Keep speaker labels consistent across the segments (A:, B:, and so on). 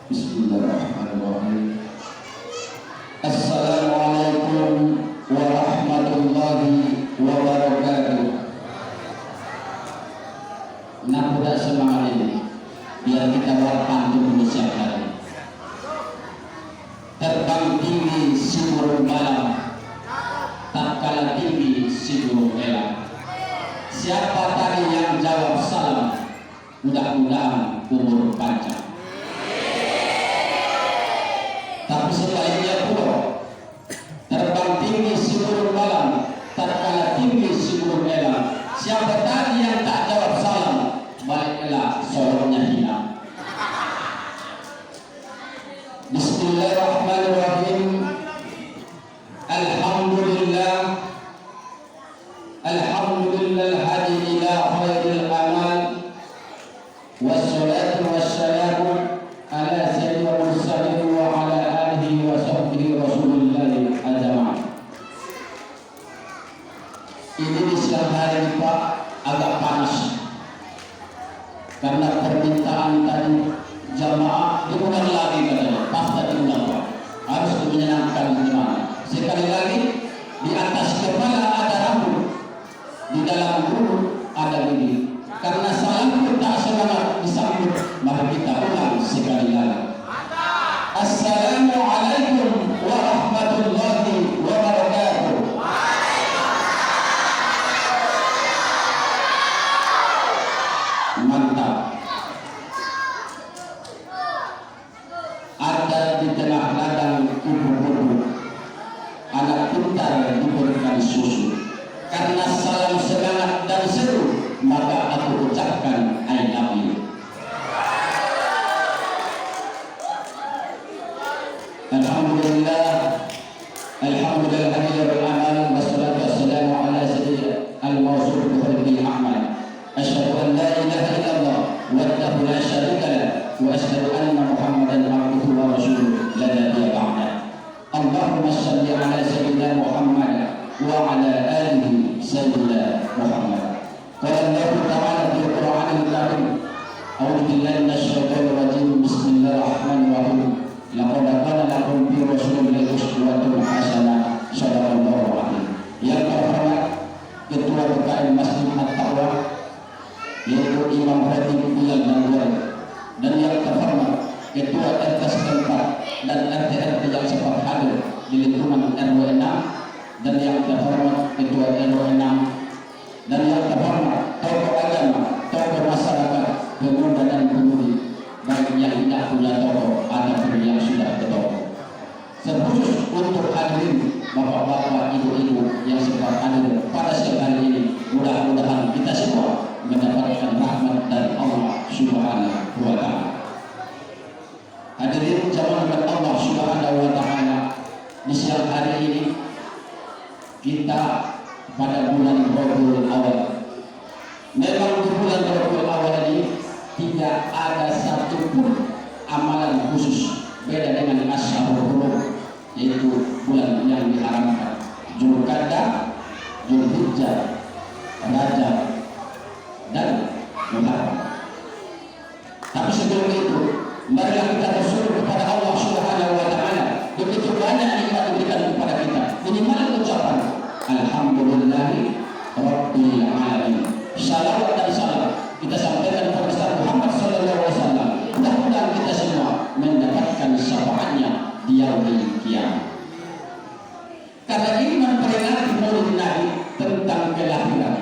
A: Bismillahirrahmanirrahim. Assalamualaikum warahmatullahi wabarakatuh. Nampaknya semangat ini biar kita berpantun Indonesia hari. Terbang tinggi si burung malam, tak kalah tinggi si burung elang. Siapa tadi yang jawab salam? Mudah-mudahan umur panjang. Tapi sebaliknya pula, terbang tinggi si burung malam, tak kalah tinggi si burung elang. Siapa tadi yang tak jawab salam? Baiklah sorongnya hilang. Bismillahirrahmanirrahim. Alhamdulillah, alhamdulillah hadi ila khairil amal, wassalatu wassalamu ala sayyidil mursalin wa ala alihi wa sahbihi rasulillahi ajma'in. Ini di siang hari ini Pak agak panas karena permintaan tadi jamaah diundang lagi katanya, pas tadi undang Pak, harus menyenangkan jemaah. Sekali lagi, di atas kepala ada rambut, di dalam mulut ada gigi. Karena salam kita semangat disambut, mari kita ulang sekali lagi. Assalamualaikum warahmatullahi wabarakatuh. Mantap. Ada di tengah ladang kubu-kubu anak pintar diberikan susu. Karena salam semangat dan seru, maka aku ucapkan I love you. Alhamdulillah, alhamdulillah rabbil alamin, wassalatu wassalamu ala sayyidil al-mawsuf bi khairil a'mal. Asyhadu an la ilaha illallah wahdahu la syarika lah wa asyhadu anna Muhammadan abduhu wa rasuluh la nabiyya ba'da. Allahumma shalli ala sayyidina Muhammad wa ala alihi sayyidina Muhammad. Qala Allah ta'ala fil Qur'anil Karim, a'udzu billahi minasyaitonir rajim. Bismillahirrahmanirrahim. Laqad kana lakum fi rasulillahi uswatun hasanah. Shadaqallahu alaihi. Yang terhormat Ketua PKM Masjid At-Taqwa, yaitu Imam Khatib Bilal Nanggur, dan yang terhormat Ketua RT setempat dan RT-RT yang sempat hadir di lingkungan RW 6, dan yang terhormat Ketua RW 6, dan yang terhormat tokoh agama, tokoh masyarakat, pemuda dan pemudi, baik yang tidak punya tokoh ataupun yang sudah bertokoh. Terkhusus untuk hadirin bapak-bapak, ibu-ibu yang sempat hadir pada siang hari ini, mudah-mudahan kita semua mendapatkan rahmat dari Allah Subhanahu wa Ta'ala. Hadirin jamaah Allah Subhanahu wa Ta'ala, di siang hari ini kita pada bulan Rabiul Awal. Memang di bulan Rabiul Awal ini tidak ada satupun amalan khusus, beda dengan Asyhurul Hurum, yaitu bulan yang diharamkan, Dzulqa'dah, Dzulhijjah, Rajab, dan Muharram. Tapi sebelum itu, marilah kita bersyukur kepada Allah Subhanahu wa Ta'ala. Begitu banyak nikmat diberikan kepada kita. Minimal ucapan alhamdulillahi rabbil alamin. Salawat dan salam kita sampaikan kepada Nabi Muhammad sallallahu alaihi wasallam. Mudah-mudahan kita semua mendapatkan syafaatnya di yaumil qiyamah. Karena ini memperingati Maulid Nabi tentang kelahiran.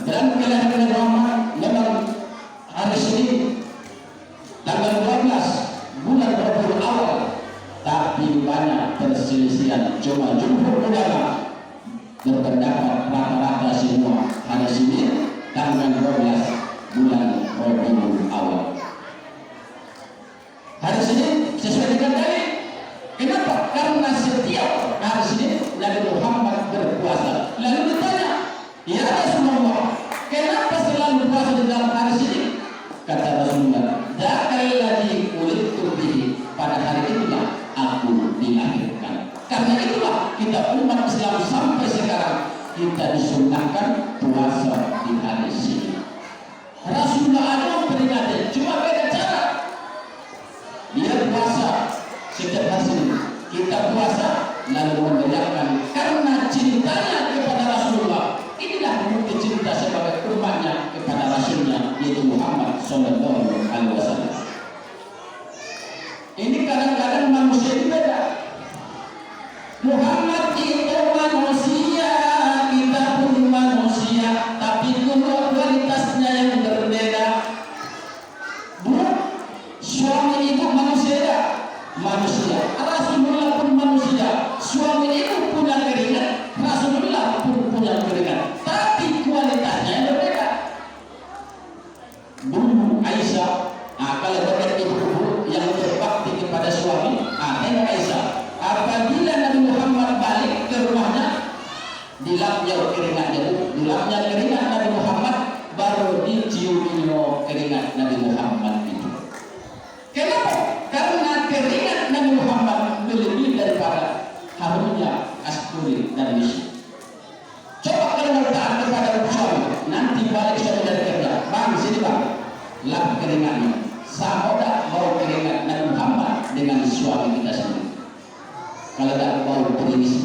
A: Dan kelahiran Muhammad memang hari Senin tanggal 12 bulan Rabiul Awal, tapi banyak perselisihan. Cuma jumhur ulama berpendapat rata-rata semua hari Senin tanggal 12 bulan Rabiul Awal. Hari Senin sesuai dengan dalil. Kenapa? Karena setiap hari Senin Nabi Muhammad berpuasa. Lalu ditanya, ya Rasulullah, kenapa selalu puasa di dalam hari Senin? Kata Rasulullah, dzakalladzii ulidtu bihi, pada hari itulah aku dilahirkan. Karena itulah kita umat Islam sampai sekarang kita disunnahkan puasa di hari Senin. Rasulullah ada memperingati, cuma beda cara. setiap hari kita puasa lalu memeriahkan karena cintanya kepada Rasulullah. Inilah bukti cinta sebagai umatnya kepada Rasulnya, yaitu Muhammad Sallallahu Alaihi Wasallam. Ini kadang-kadang manusia ini beda. Muhammad itu manusia, kita pun manusia, tapi kualitasnya yang berbeda. Bu, suami itu manusia, Rasulullah pun manusia. Suami itu punya keringat, Rasulullah pun punya keringat, tapi kualitasnya berbeda. Bu Aisyah, kalau berarti ibu yang berbakti kepada suami, tengok Aisyah. Apabila Nabi Muhammad balik ke rumahnya, dilapnya keringat Nabi Muhammad, baru diciuminya keringat Nabi Muhammad itu. Kenapa? Karena keringat Nabi Muhammad lebih daripada harumnya kasturi dan misk. Coba kalau mau taat kepada suami, nanti balik suami dari kerja, bang sini bang, lap keringatnya. Sama tak bau keringat Nabi Muhammad dengan suami kita sendiri. Kalau tak bau perimis.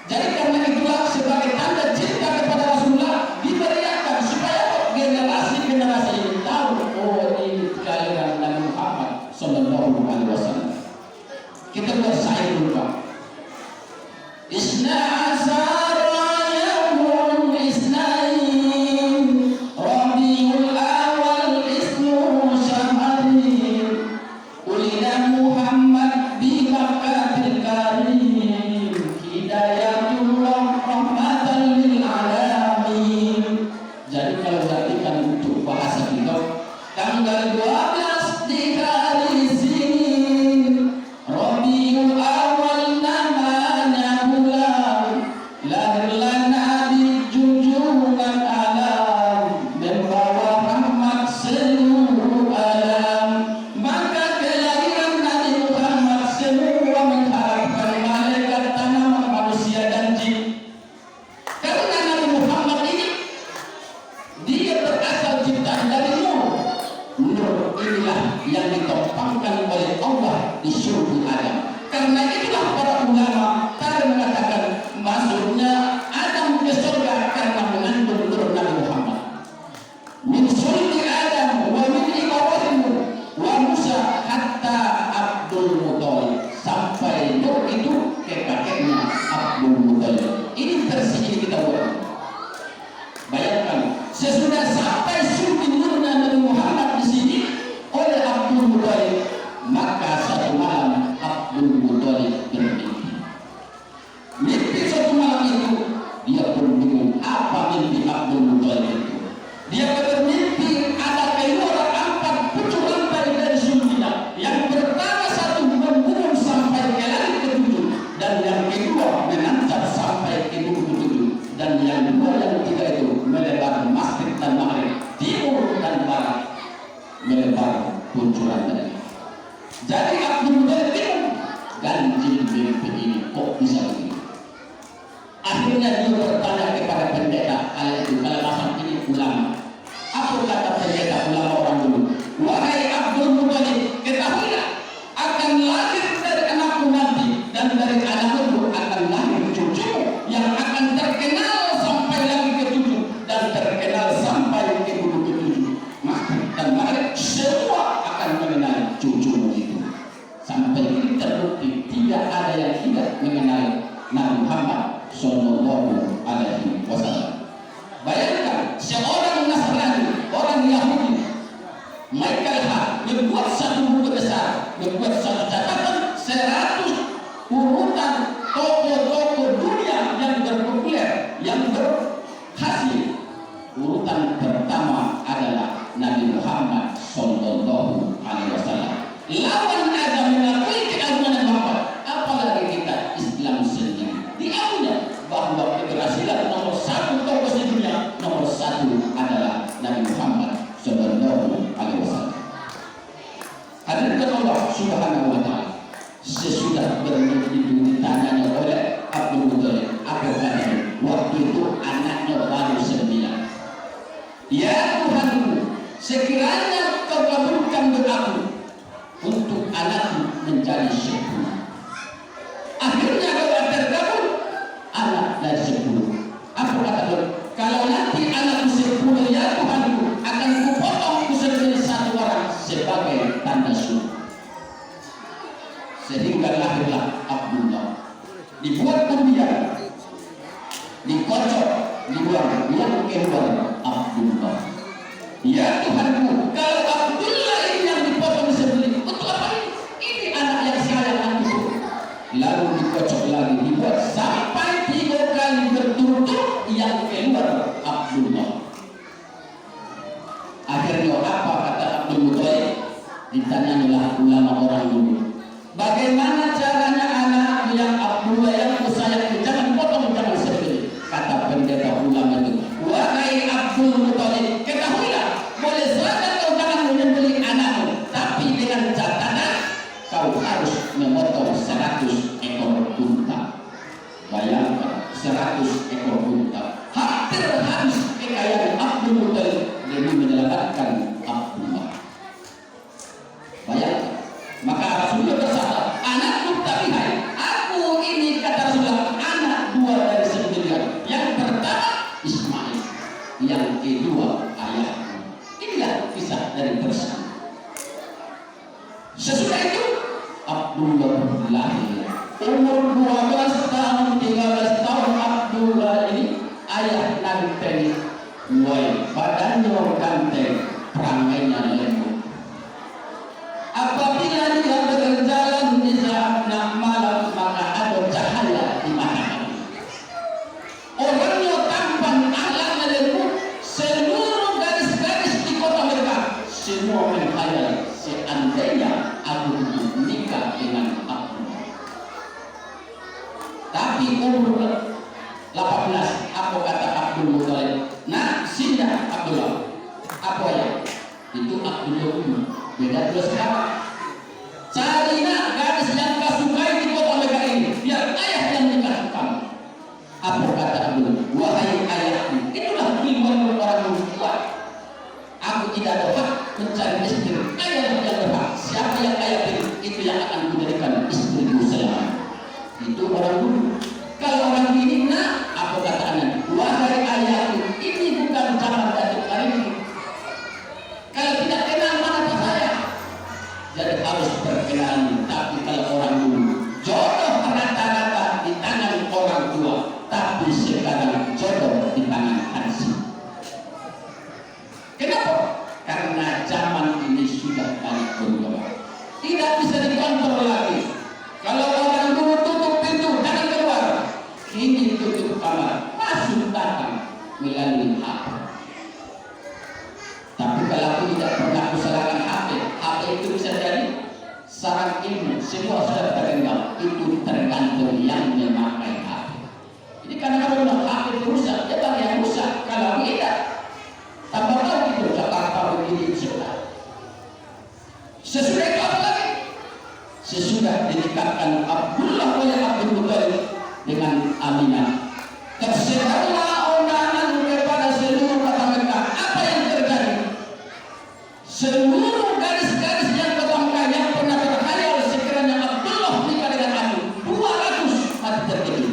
A: Jadi karena itulah sebagai tanda cinta kepada Rasulullah diberiakan supaya generasi ini tahu, oh ini kelahiran Nabi Muhammad Sallallahu Alaihi Wasallam. Kita buat syair dulu Pak. Isna asara yaumul isnain Rabiul awal ismu syahrin ulida Muhammad bi Makkahil karim hidayatullah rahmatan lil alamin. Jadi kalau perhatikan untuk bahasa kita, tanggal 12 di hari Senin Rabiul awal namanya bulan, lahirlah Nabi junjungan alam, membawa rahmat seluruh alam. Maka kelahiran Nabi Muhammad semua mengharapkan malaikat, tanaman, manusia dan jin. Karena Nabi Muhammad ini dia berasal ciptaan dari nur. Nur inilah yang ditompangkan oleh Allah di surga Adam. Karena itulah para ulama tadi mengatakan masuknya Adam ke surga karena mengandung nur Nabi Muhammad. Min sulbi Adam wa min Ibrahim wa Musa hatta Abdul Muthalib, sampai nur itu ke kakeknya Abdul Muthalib. Ini versi ini kita buat. Bayangkan, sesudah sampai sulbi nurnya Nabi Muhammad di sini oleh Abdul Muthalib, maka satu malam Abdul Muthalib bermimpi. Mimpi satu malam itu dia pun bingung apa mimpi Abdul Muthalib itu. Dia bermimpi ada keluar 4 pucuk lantai dari sulbinya. Yang pertama satu membunuh sampai ke langit ke-7, dan yang kedua menancap sampai ke bumi ke-7, dan yang dua yang ketiga itu melebar masjid dan maghrib, timur dan barat, melebar kuncuran tadi. Jadi Abdul Muthalib bingung, ganjil mimpi ini kok bisa begini. Akhirnya dia bertanya kepada pendeta itu, kalau masuk ini ulama. Apa kata pendeta ulama orang dulu? Wahai Abdul Muthalib, ketahuilah akan lahir dari anakmu nanti, dan dari anakmu akan lahir cucumu yang akan terkenal sampai lagi ke-7 dan terkenal sampai ke bumi ke-7. Maka dan maghrib semua akan mengenal cucumu itu. Sampai ini terbukti tidak ada yang tidak mengenal Nabi Muhammad Sallallahu Alaihi Wasallam. Bayangkan seorang Nasrani, orang Yahudi, Michael Hart membuat satu buku besar, membuat satu catatan 100 urutan tokoh-tokoh dunia yang berpopuler, yang berhasil. Urutan pertama adalah Nabi Muhammad Sallallahu Alaihi Wasallam. Lawan aja mengakui keagungan Muhammad, apalagi kita Islam sendiri. Diakuinya bahwa keberhasilan nomor 1 tokoh di dunia, nomor 1 adalah Nabi Muhammad Sallallahu Alaihi Wasallam. Hadirkan Allah Subhanahu Wa Taala. Sesudah bermimpi itu ditanyanya oleh Abdul Muthalib, apa katanya? Waktu itu anaknya baru 9. Ya Tuhanku, sekiranya kau kabulkan doaku untuk anakku menjadi 10. Akhirnya kalau tergabung anak dari 10. Apa kata Tuhan? Kalau nanti anakku 10 ya Tuhanku, akan kupotong kusendiri satu orang sebagai tanda syukur. Sehingga lahirlah Abdullah. Dibuat kemudian, dikocok, dibuang, yang keluar Abdullah. Ya Tuhanku, kalau Abdullah ini yang dipotong sendiri, untuk apa ini? Ini anak yang sayang aku. Lalu dikocok lagi, dibuat sampai 3 kali berturut-turut yang keluar Abdullah. Akhirnya apa kata Abdul Muthalib? Ditanyalah ulama orang dulu, bagaimana caranya anak yang Abdullah yang sayang itu jangan potong, jangan sendiri. Kata pendeta ulama itu, wahai Abdul Muthalib, ketahuilah, boleh saja kau jangan menyembelih anakmu, tapi dengan catatan kau harus memotong 100 ekor unta. Bayangkan 100 ekor unta. Hampir habis kekayaan Abdul Muthalib demi menyelamatkan Abdullah. Bayangkan. Maka Rasulullah bersabda, anakku tak lihai. Aku ini kata Rasulullah, anak 2 dari 9. Yang pertama Ismail, yang kedua ayahku. Inilah kisah dari bersama. Sesudah itu Abdullah lahir. Umur 12 tahun, 13 tahun Abdullah ini ayah ganteng, badannya ganteng, perangainya lembut. Apabila dia berjalan di saat malam, maka ada cahaya di matanya. Orangnya tampan, akhlaknya lembut. Seluruh garis-garis di kota Mekah semua menghayal seandainya aku nikah dengan Abdullah. Tapi umur 18, apa kata Abdul Muthalib? Nah, sini Abdullah. Apa ya? Itu Abdullah dulu. Beda terus sekarang. Carilah gadis yang kau sukai di kota Mekah ini, biar ayah yang nikah kamu. Apa kata Abdullah? Wahai ayahku, itulah pilihan orang kuat. Aku tidak ada hak mencari istri. Ayah yang berhak. Siapa yang ayah pilih, itu yang akan menjadikan istriku selama. Itu orang dulu. Kalau orang ini, nah, apa kata anak? Wahai ayahku, ini bukan zaman Datuk hari ini. Kalau tidak kenal mana saya, jadi harus berkenalan. Tapi kalau orang dulu, jodoh rata-rata di tangan orang tua, tapi sekarang jodoh di tangan Hansi. Kenapa? Karena zaman ini sudah balik berubah. Tidak bisa dikontrol lagi. Kalau orang dulu tutup pintu, jangan keluar. Ini tutup kamar, masuk datang melalui HP. Tapi kalau aku tidak pernah usahakan HP itu bisa jadi sarang ilmu, semua sudah terkenal. Itu tergantung yang memakai HP. Jadi kadang-kadang HP itu rusak, ya bang yang rusak. Kalau tidak, tambah lagi itu Jakarta begini sudah. Sesudah itu apa lagi? Sesudah dinikahkan Abdullah oleh Abdul Muthalib dengan Aminah, tersebarlah undangan kepada seluruh kota Mekah. Apa yang terjadi? Seluruh gadis-gadis yang kota Mekah yang pernah berkhayal sekiranya Abdullah menikah dengan aku, 200 mati terjadi.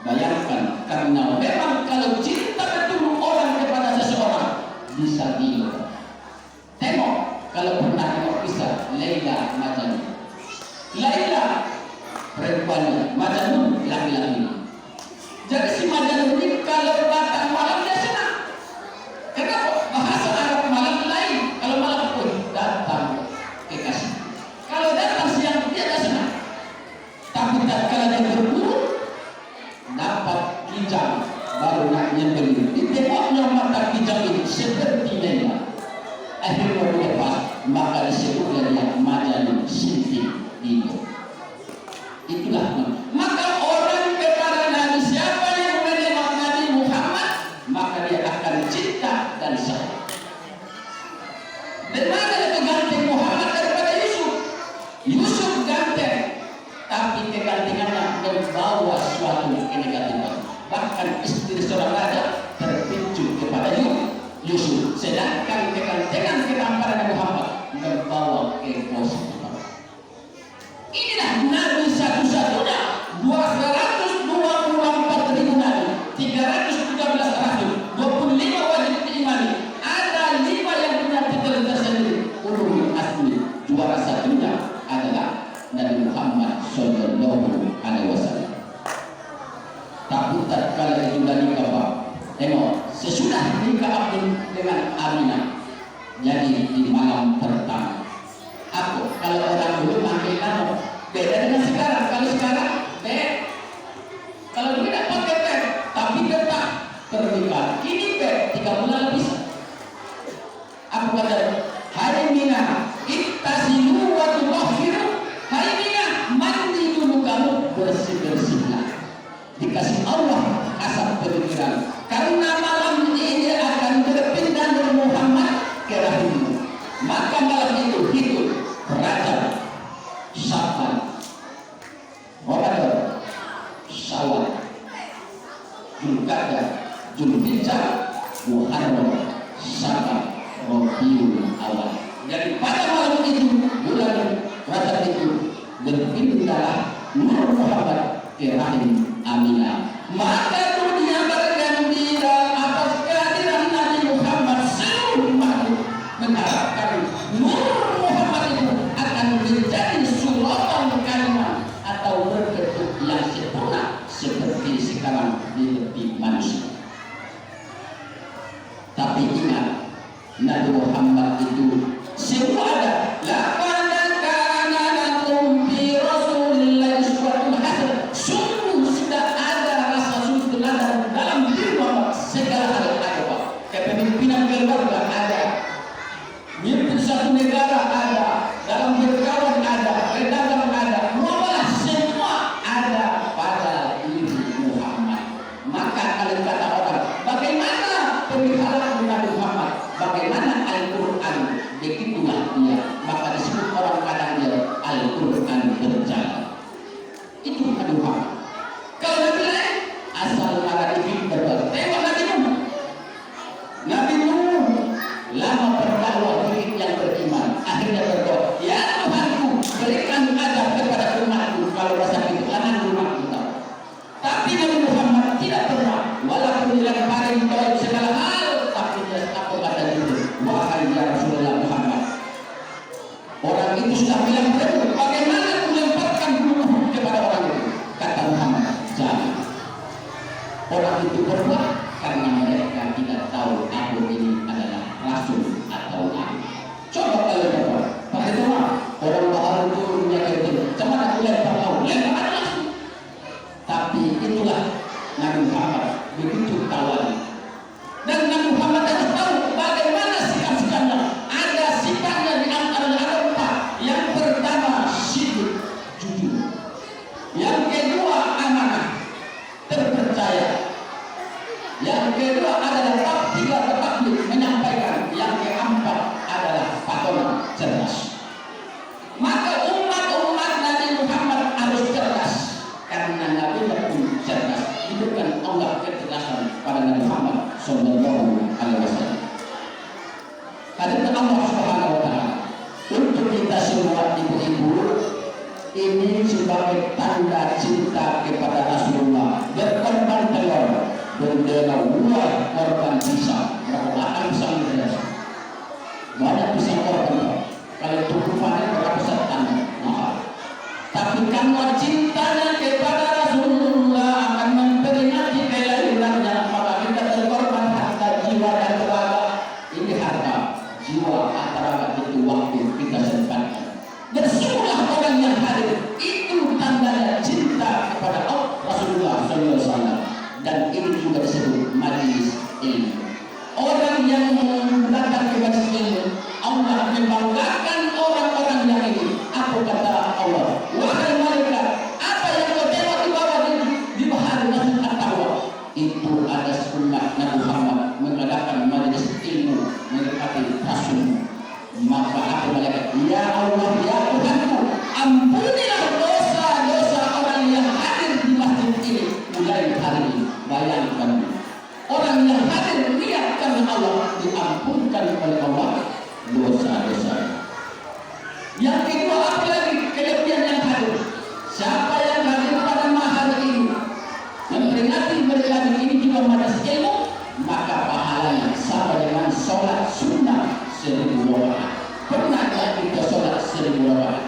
A: Bayangkan, karena memang kalau cinta betul orang kepada seseorang bisa gila. Tengok, kalau pernah tengok kisah Laila Majnun. Laila perempuannya, Majnun laki-laki. Jadi si Majnun ini kalau datang malam dia senang. Kenapa? Bahasa Arab malam lain. Kalau malam pun datang kekasih. Kalau datang siang dia tidak senang. Tapi tatkala dia berburu, dapat kijang baru nak nyembelih. Ditengoknya mata kijang ini seperti Laila. Akhirnya lepas, maka disebutnya dia Majnun Sinti Dino. Itulah maka orang kepada Nabi, siapa yang menengok Nabi Muhammad, maka dia akan cinta dan sayang. Dan mana lebih ganteng Muhammad daripada Yusuf? Yusuf ganteng, tapi kegantengannya membawa suatu kenegativan. Bahkan istri seorang raja terpicu kepada Yusuf, sedangkan kegantengan ketampanan Muhammad membawa kepositifan. Tengok, sesudah nikah Abdul dengan Aminah, jadi di malam pertama. Aku kalau orang dulu manggil nama, beda dengan sekarang. Kalau sekarang, kalau tidak pakai pet, tapi tetap pernikahan. Ini pet 3 bulan lebih. Aku kata, hai Mina, ittasilu wa tubahiru. Hai Mina, mandi dulu kamu, bersih-bersihlah. Dikasih Allah asal pemikiran. Karena malam ini akan berpindah dari Muhammad ke rahimmu. Maka malam itu hidup Rajab, Syawal, Ramadan, Syawal, Dzulqa'dah, Dzulhijjah, Muharram, Syawal, Rabiul Awal. Jadi pada malam itu, bulan Rajab itu berpindahlah Nur Muhammad ke rahim Aminah. Maka dunia bergembira atas kehadiran Nabi Muhammad. Seluruh makhluk mengharapkan Nur Muhammad itu akan menjadi suratan kalimat atau berbentuk yang sempurna seperti sekarang di tepi manusia. Tapi ingat, Nabi Muhammad itu semua ada. Kepemimpinan keluarga ada, mimpin satu negara ada, dalam berkawan ada, berdagang ada, muamalah semua ada pada diri Muhammad. Maka kalau kata orang, bagaimana pemeliharaan Nabi Muhammad, bagaimana Al-Quran, begitulah dia. Maka disebut orang kadang dia Al-Quran berjalan. Itu Nabi Muhammad. Kalau Nabi lain, asal marah dikit berbuat. Tengok Nabi Muhammad. Nabi Nuh lama berdakwah dikit yang beriman, akhirnya berdoa, ya Tuhanku, berikan azab kepada umatku kalau rasa itu anak rumah kita. Tapi Nabi Muhammad tidak pernah, walaupun dilempari oleh segala hal, tapi dia apa kata itu, wahai ya Rasulullah Muhammad. Orang itu sudah bilang begitu, bagaimana melemparkan bunuh kepada orang itu? Kata Muhammad, jangan. Orang itu berbuat karena mereka tidak tahu aku ini adalah rasul atau nabi. Coba kalian berbuat, bagaimana orang baharu turunnya ke itu, jangan aku lempar langsung. Tapi itulah Nabi Muhammad, begitu tawali. Dan Nabi Muhammad harus tahu bagaimana sikap-sikapnya. Ada sikapnya di antaranya ada 4. Yang pertama sidq, jujur. Yang kedua amanah, terpercaya. Yang kedua adalah takdir menyampaikan. Yang keempat adalah patona, cerdas. Maka umat Nabi Muhammad harus cerdas, karena Nabi pun cerdas. Diberikan Allah kecerdasan pada Nabi Muhammad Sallallahu Alaihi Wasallam. Hadits Allah Subhanahu Wa Taala untuk kita semua ibu-ibu ini sebagai tanda cinta kepada Rasulullah. Berkorban telur, bendera buah, korban pisang, berapa pisang berasa? Banyak pisang korban. Kalau tukufannya berapa setan? Mahal. Tapi karena cintanya kepada Rasulullah akan memperingati kelahirannya, maka kita berkorban harta, jiwa dan tenaga. Ini harta, jiwa, tenaga itu waktu kita sempatkan. Bersungguhlah orang yang hadir, itu tandanya cinta kepada Rasulullah SAW. Dan ini juga disebut majelis ilmu. Orang yang datang ke majelis ilmu, Allah membanggakan orang-orang yang ini. Apa kata Allah? Wahai malaikat, apa yang kau tengok di bawah di bahari Nabi At-Tawwa? Itu ada umat Nabi Muhammad mengadakan majelis ilmu mendekati Rasul. Maka apa malaikat? Ya Allah, ya Tuhanku, ampunilah dosa-dosa orang yang hadir di masjid ini mulai hari ini. Bayangkan, orang yang hadir lihat karena Allah diampunkan oleh Allah dosa-dosa. Yang kedua, apa lagi kelebihan yang hadir? Siapa yang hadir pada mahal ini memperingati majelis ini juga majelis ilmu, maka pahalanya sama dengan sholat sunnah 1000 rakaat. Pernahkah kita sholat 1000 rakaat?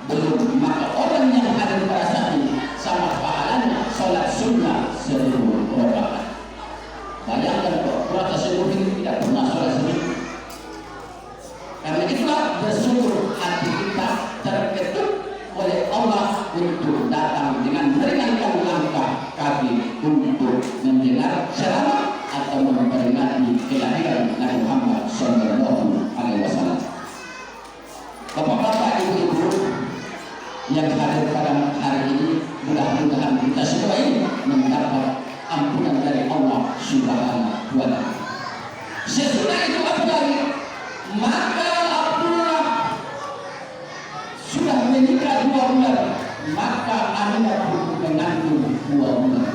A: Belum. Maka orang yang hadir pada saat ini sama pahalanya sholat sunnah 1000 rakaat. bersyukur hati kita terketuk oleh Allah untuk datang dengan meringankan langkah kaki untuk mendengar ceramah atau memperingati kelahiran Nabi Muhammad Sallallahu Alaihi Wasallam. Bapak-bapak, ibu-ibu yang hadir pada hari ini, mudah-mudahan kita semua ini mendapat ampunan dari Allah Subhanahu wa Ta'ala. Sesudah itu apa lagi? Maka Abdullah sudah menikah 2 bulan, maka Aminah pun mengandung 2 bulan.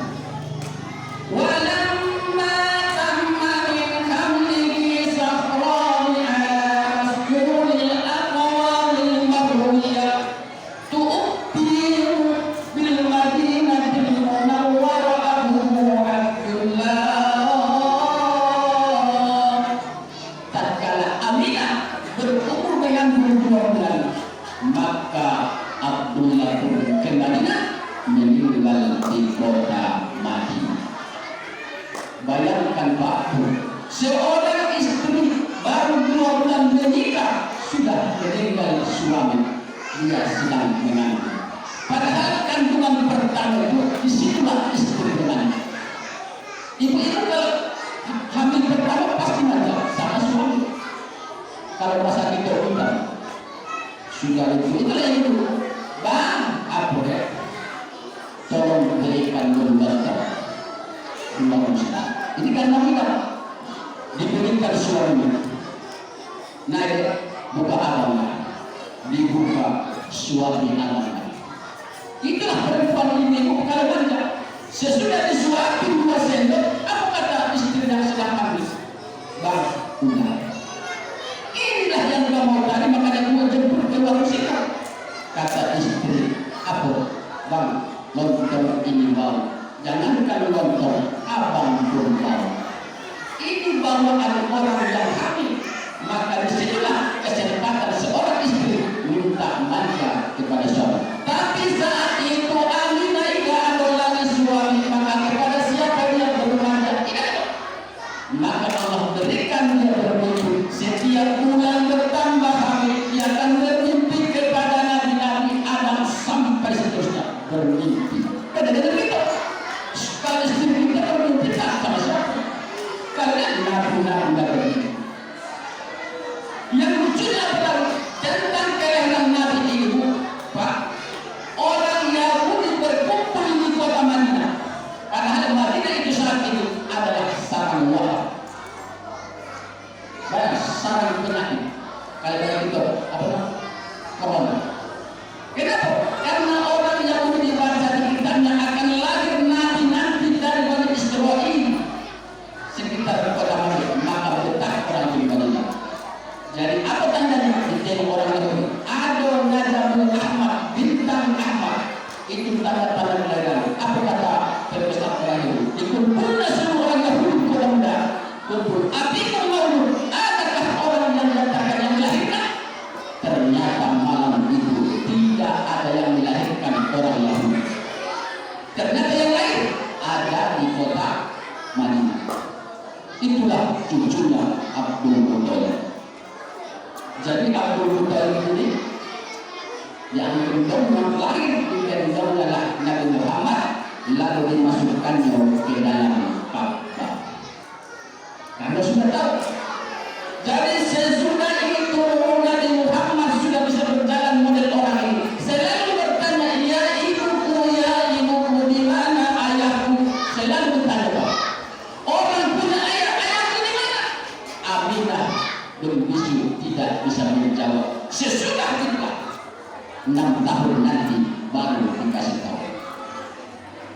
A: Walamma tamma min hamlihi safran ala masjuril aqwalil marwiyah tu'tiyu bil madinatil munawwarah Abu Abdullah. Tatkala Aminah berumur mengandung 2 bulan, maka Abdullah pun ke Madinah, meninggal di kota Madinah. Bayangkan Pak, seorang istri baru 2 bulan menikah sudah meninggal suami, dia sedang mengandung. Padahal kandungan pertama itu disitulah istri mengandung. Ibu-ibu kalau hamil pertama pasti manja sama suami. Kalau masa kita undang sudah itulah itu, bang, apa deh? Tolong berikan pembantu rumah Ustaz. Ini kan kita diberikan suami, naik buka alamnya, dibuka suami alamnya. Itulah perempuan ini kalau manja. Sesudah disuapin 2 sendok, apa kata istri yang sedang hamil? Bang, udah. Inilah yang gak mau tadi, makanya gua jemput ke warung sikap. Kata istri, apa? Bang, lontong ini bau. Jangankan lontong, abang pun bau. Ini bawaan orang yang hamil. Maka disitulah kesempatan seorang istri minta manja kepada suami. Tapi saat itu Aminah tidak ada lagi suami, maka kepada siapa dia bermanja? Tidak ada. Maka Allah berikan dia bermimpi. Setiap bulan bertambah hamil, dia akan bermimpi kepada Nabi Adam sampai seterusnya bermimpi. Kadang-kadang kita, kalau istri kita bermimpi tak sama siapa. Karena Nabi bermimpi. Yang lucunya adalah tentang kelahiran Nabi itu, Pak, orang Yahudi berkumpul di kota Madinah. Padahal Madinah itu saat itu adalah sarang wabah. Sarang penyakit. Kalau itu apa? Corona. Kenapa? Karena orang Yahudi dibaca di kitabnya akan lahir Nabi nanti dari Bani Israel sekitar kota Madinah. Maka letak orang di Madinah. Jadi apa tandanya? Di orang Yahudi ada Najamul Ahmad, bintang Ahmad. Itu tanda-tanda kelahiran. Apa kata Perbesar Yahudi? Dikumpulnya semua orang Yahudi kota muda. Kumpul. Abiku maulud. Adakah orang yang datang yang melahirkan? Ternyata malam itu tidak ada yang melahirkan orang Yahudi. Ternyata yang lain ada di kota Madinah. Itulah cucunya Abdul Muttalib. Jadi Abdul Muttalib ini yang gendong lahir di gendong adalah Nabi Muhammad, lalu dimasukkannya ke dalam Ka'bah. Karena sudah tahu. Jadi sesudah itu Nabi Muhammad sudah bisa berjalan model orang ini. Selalu bertanya, ya ibuku di mana ayahku? Selalu bertanya, Pak. Orang punya ayahku di mana? Aminah berbisu tidak bisa menjawab. Sesudah itu 6 tahun nanti baru dikasih tahu.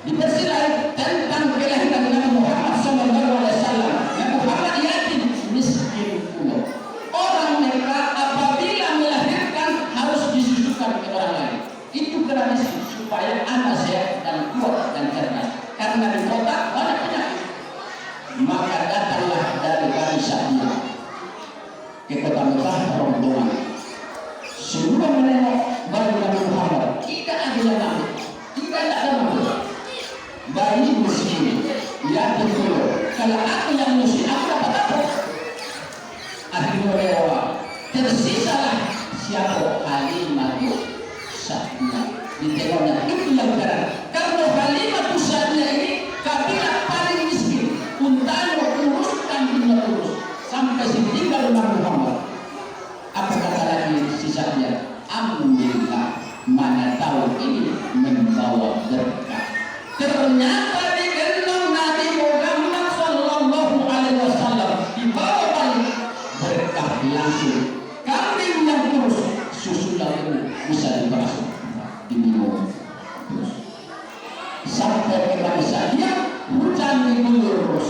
A: Dipersilakan tentang kelahiran Nabi Muhammad SAW. Nabi Muhammad yatim, miskin pula. Orang mereka apabila melahirkan harus disusukan ke orang lain. Itu tradisi supaya anak sehat dan kuat dan cerdas. Karena di kota banyak penyakit. Maka datanglah dari Bani Sa'diyah ke kota Mekah rombongan. Semua menengok bayi Nabi Muhammad. Tidak ada yang nampak. Tidak ada nampak. Bayi muslim, yatim dulu. Kalau aku yang muslim, aku dapat apa? Akhirnya tersisa siapa Halimatu Sa'diyah. Ditengoknya itu yang benar. Karena Halimatu Sa'diyah ini kabilah paling miskin. Untanya uruskan dunia urus sampai setinggal Nabi Muhammad. Apa kata lagi sisanya? Alhamdulillah, mana tahu ini membawa berkah. Ternyata digendong Nabi Muhammad Sallallahu Alaihi Wasallam dibawa balik berkah langsung. Kambing yang terus susu yang bisa diperas diminum terus sampai ke bangsa dia hujan diguyur terus.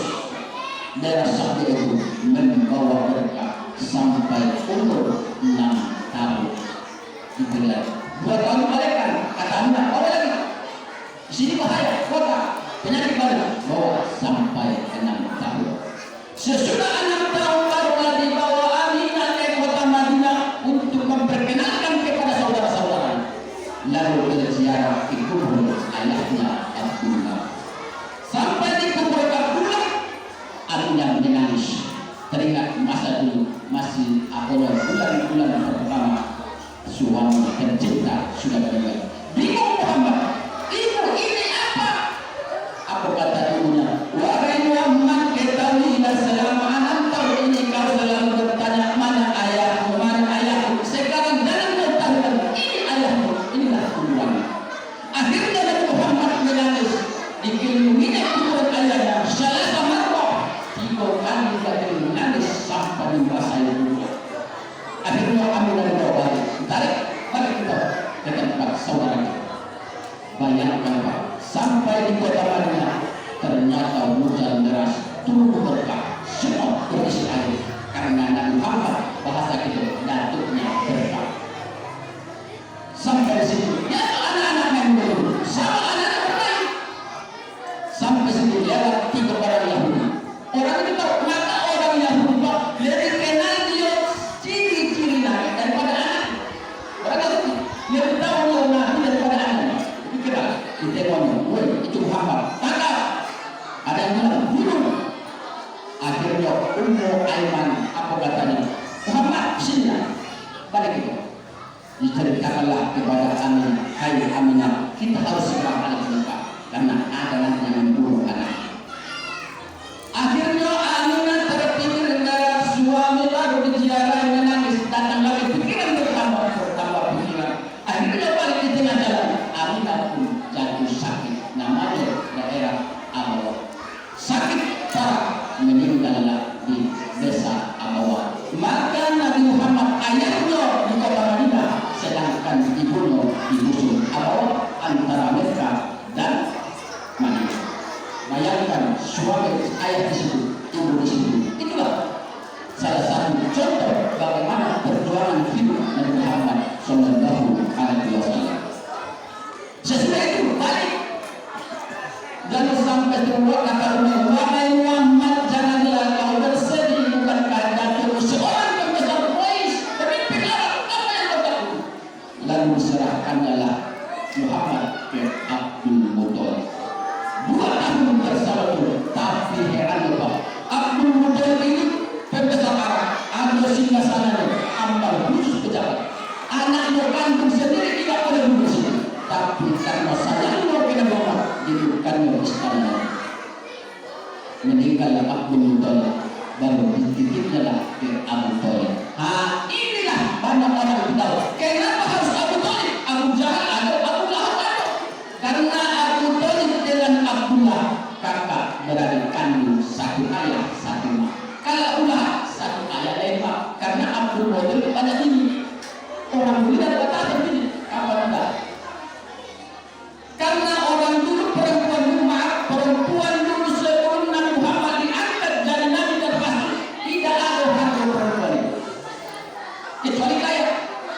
A: Daerah Sabda itu membawa berkah sampai umur 6 tahun. Dibilang 2 tahun balikan, kata anda, bawa lagi. Di sini bahaya, kota, penyakit baru, bawa sampai 6 tahun. Sesudah 6 tahun barulah dibawa Aminah ke kota Madinah untuk memperkenalkan kepada saudara-saudara. Lalu berziarah ke kubur ayahnya Abdullah. Sampai di kubur Abdullah, Aminah menangis. Teringat masa dulu masih awal bulan-bulan pertama suami tercinta sudah meninggal. Bingung Muhammad, ibu ini apa? Apa kata ibunya? Wahai Muhammad, ketahuilah selama 6 tahun ini kau selalu bertanya mana ayahmu, mana ayahmu. Sekarang jangan bertanya ini ayahmu, inilah kuburannya. Akhirnya Nabi Muhammad menangis. Dikelilingi kuburan ayahnya. Salah sama 3 kali dia menangis sampai membasahi kuburan. Akhirnya Aminah dibawa balik. Tarik balik kita ke tempat saudaranya. Bayangkan Pak, sampai di kota Madinah ternyata hujan deras turun berkah, semua berisi air karena Nabi Muhammad bahasa kita datuknya berkah. Sampai di situ, ya anak-anak main dulu, sama anak-anak bermain. Sampai situ lewat 3 orang Yahudi. Orang itu tahu, maka orang Yahudi Pak lebih kenal dia ciri-ciri Nabi daripada anak. Orang Yahudi lebih tahu Nabi daripada anak. Dikira, ditengoknya, woi itu Muhammad. Tangkap. Ada yang bilang bunuh. Akhirnya Ummu Aiman apa katanya? Muhammad sini balik itu. Diceritakanlah kepada Aminah, hai Aminah, kita harus segera balik mereka karena ada nanti yang membunuh anak. Akhirnya Aminah terpikir darah suami lalu diziarahi menangis, datang lagi pikiran bertambah pikiran. Akhirnya balik di tengah jalan, Aminah pun jatuh sakit, namanya daerah Abawa. Sakit parah, meninggallah di desa Abawa. Maka Nabi Muhammad ayahnya di kota Madinah, sedangkan ibunya di musuh Abawa antara Mekah dan Madinah. Bayangkan suami ayah di situ, ibu di situ. Itulah salah satu contoh bagaimana perjuangan hidup Nabi Muhammad Sallallahu Alaihi Wasallam. Sesudah itu balik. Jangan sampai keluar kata Umar, wahai Muhammad, janganlah kau bersedih, bukankah jatuh seorang pembesar Quraisy, pemimpin Arab, apa yang kau takut? Lalu serahkanlah Muhammad ke Abdul Muthalib. 2 tahun bersama itu, tapi heran lupa Abdul Muthalib ini pembesar Arab, ada singgasananya, ambal khusus pejabat. Anaknya kandung sendiri tidak boleh duduk sini, tapi karena sayangnya kepada Muhammad dihidupkannya istana. Meninggallah Abdul Muthalib, baru dititipnya lah ke Abu Thalib. Inilah banyak orang yang tahu kenapa harus Abu Thalib, Abu Jahal atau Abu Lahab ada. Karena Abu Thalib dengan Abdullah kakak beradik kandung, satu ayah satu mak. Kalau ulah satu ayah lain mak, karena Abdul Muthalib banyak ini orang dulu dan kata begini, apa enggak? Karena orang dulu perempuan dulu sebelum Nabi Muhammad diangkat jadi Nabi dan Rasul, tidak ada hak perempuan itu kecuali kaya.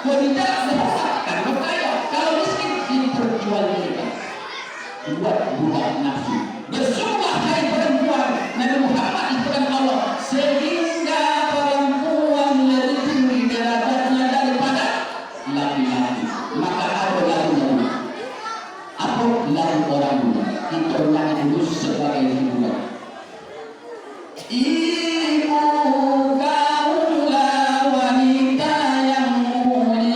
A: Wanita berhak karena kaya, kalau miskin diperjualbelikan buat budak nafsu. Bersumpah hai perempuan, Nabi Muhammad diberikan Allah sehingga perempuan lebih tinggi derajatnya daripada laki-laki. Maka ada lagunya, apa lagu orang dulu itu nyanyi dulu sebagai hiburan. Ibu kaulah wanita yang mulia.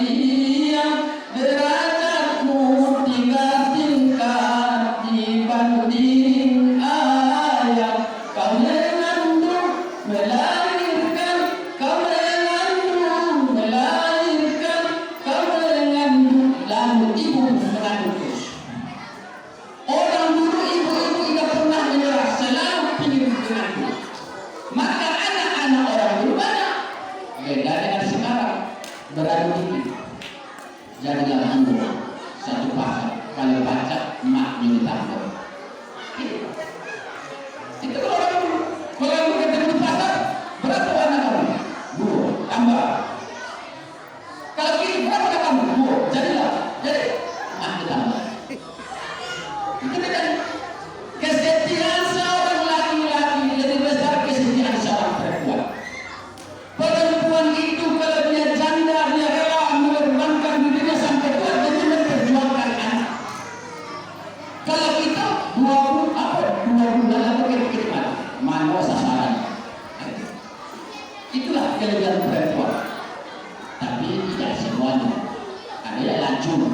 A: jadilah buruh satu paket, kalau baca maknya ditambah. Itu kalau kamu ketemu di pasar, berapa warna kamu? Buruh, tambah. Kalau gini berapa warna kamu? Buruh, jadi maknya tambah. Itu kan kesetiaan seorang laki-laki lebih besar kesetiaan seorang perempuan. Perempuan itu kalau dia janda, dia rela mengorbankan dirinya sampai tua demi memperjuangkan anak. Kalau kita 2 bulan atau kehidupan mana sasaran. Itulah kelebihan perempuan. Tapi tidak semuanya. Ada yang lancung.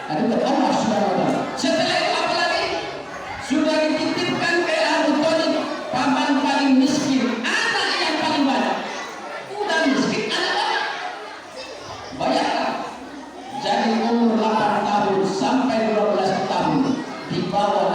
A: Ada yang Allah SWT. Setelah itu apa lagi? Sudah dititipkan ke Al-Muttalib, paman paling miskin, anak yang paling banyak. Udah miskin, anak banyak. Bayangkan, jadi umur 8 tahun sampai 12 tahun di bawah